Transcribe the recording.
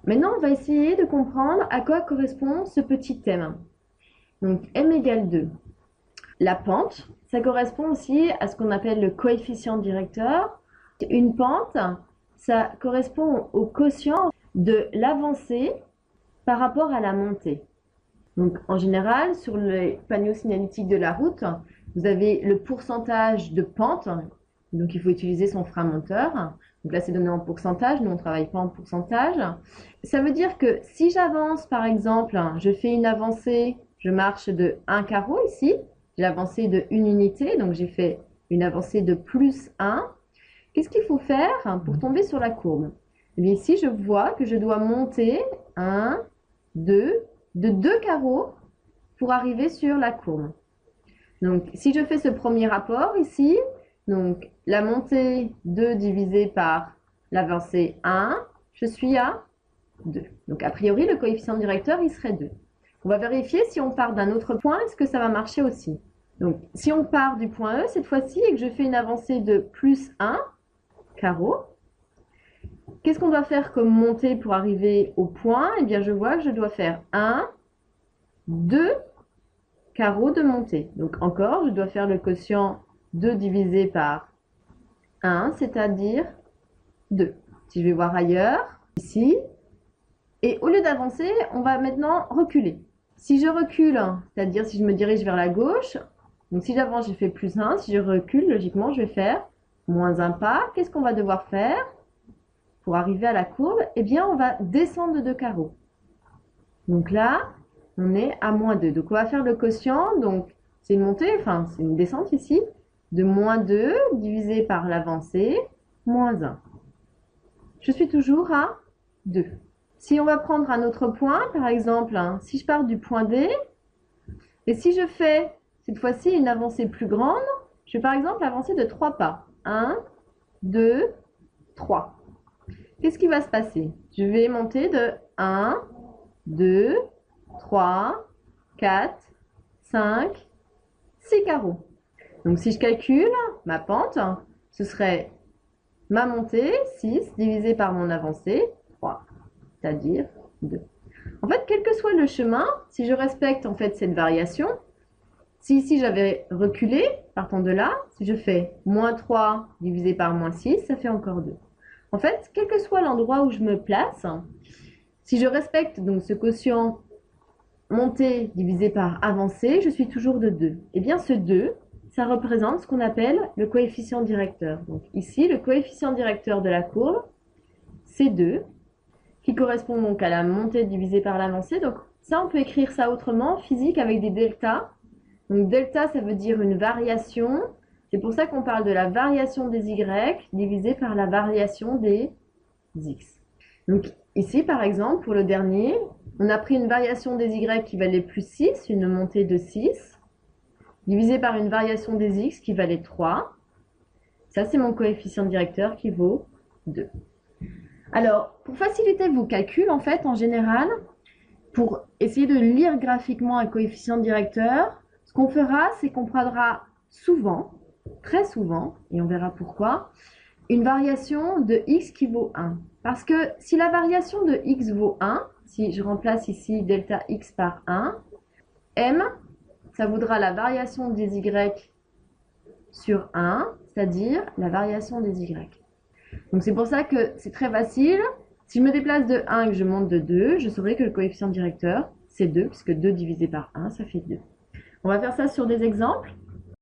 Maintenant, on va essayer de comprendre à quoi correspond ce petit thème. Donc, m égale 2. La pente, ça correspond aussi à ce qu'on appelle le coefficient directeur. Une pente, ça correspond au quotient de l'avancée par rapport à la montée. Donc, en général, sur les panneaux signalétiques de la route, vous avez le pourcentage de pente. Donc, il faut utiliser son frein moteur. Donc là, c'est donné en pourcentage. Nous, on ne travaille pas en pourcentage. Ça veut dire que si j'avance, par exemple, je fais une avancée, je marche de 1 carreau ici. J'ai avancé de 1 unité, donc j'ai fait une avancée de plus 1. Qu'est-ce qu'il faut faire pour tomber sur la courbe? Eh bien, ici, je vois que je dois monter 1, 2, de 2 carreaux pour arriver sur la courbe. Donc, si je fais ce premier rapport ici, donc la montée 2 divisé par l'avancée 1, je suis à 2. Donc, a priori, le coefficient directeur, il serait 2. On va vérifier si on part d'un autre point, est-ce que ça va marcher aussi? Donc, si on part du point E cette fois-ci et que je fais une avancée de plus 1 carreau, qu'est-ce qu'on doit faire comme montée pour arriver au point? Eh bien, je vois que je dois faire 1, 2 carreaux de montée. Donc, encore, je dois faire le quotient 2 divisé par 1, c'est-à-dire 2. Si je vais voir ailleurs, ici, et au lieu d'avancer, on va maintenant reculer. Si je recule, c'est-à-dire si je me dirige vers la gauche, donc si j'avance, j'ai fait plus 1. Si je recule, logiquement, je vais faire moins 1 pas. Qu'est-ce qu'on va devoir faire pour arriver à la courbe? Eh bien, on va descendre de 2 carreaux. Donc là, on est à moins 2. Donc, on va faire le quotient. Donc, c'est une montée, enfin, c'est une descente ici, de moins 2 divisé par l'avancée, moins 1. Je suis toujours à 2. Si on va prendre un autre point, par exemple, si je pars du point D, et si je fais cette fois-ci une avancée plus grande, je vais par exemple avancer de 3 pas. 1, 2, 3. Qu'est-ce qui va se passer? Je vais monter de 1, 2, 3, 4, 5, 6 carreaux. Donc si je calcule ma pente, ce serait ma montée, 6, divisé par mon avancée, 3, c'est-à-dire 2. En fait, quel que soit le chemin, si je respecte en fait cette variation, si ici j'avais reculé, partant de là, si je fais moins 3 divisé par moins 6, ça fait encore 2. En fait, quel que soit l'endroit où je me place, si je respecte donc ce quotient montée divisé par avancée, je suis toujours de 2. Et bien ce 2, ça représente ce qu'on appelle le coefficient directeur. Donc ici, le coefficient directeur de la courbe, c'est 2, qui correspond donc à la montée divisée par l'avancée. Donc ça, on peut écrire ça autrement, physique, avec des deltas. Donc delta, ça veut dire une variation. C'est pour ça qu'on parle de la variation des y divisée par la variation des x. Donc ici, par exemple, pour le dernier, on a pris une variation des y qui valait plus 6, une montée de 6, divisé par une variation des x qui valait 3. Ça, c'est mon coefficient directeur qui vaut 2. Alors, pour faciliter vos calculs, en fait, en général, pour essayer de lire graphiquement un coefficient directeur, ce qu'on fera, c'est qu'on prendra souvent, très souvent, et on verra pourquoi, une variation de x qui vaut 1. Parce que si la variation de x vaut 1, si je remplace ici delta x par 1, m, ça vaudra la variation des y sur 1, c'est-à-dire la variation des y. Donc c'est pour ça que c'est très facile. Si je me déplace de 1 et que je monte de 2, je saurai que le coefficient directeur, c'est 2, puisque 2 divisé par 1, ça fait 2. On va faire ça sur des exemples.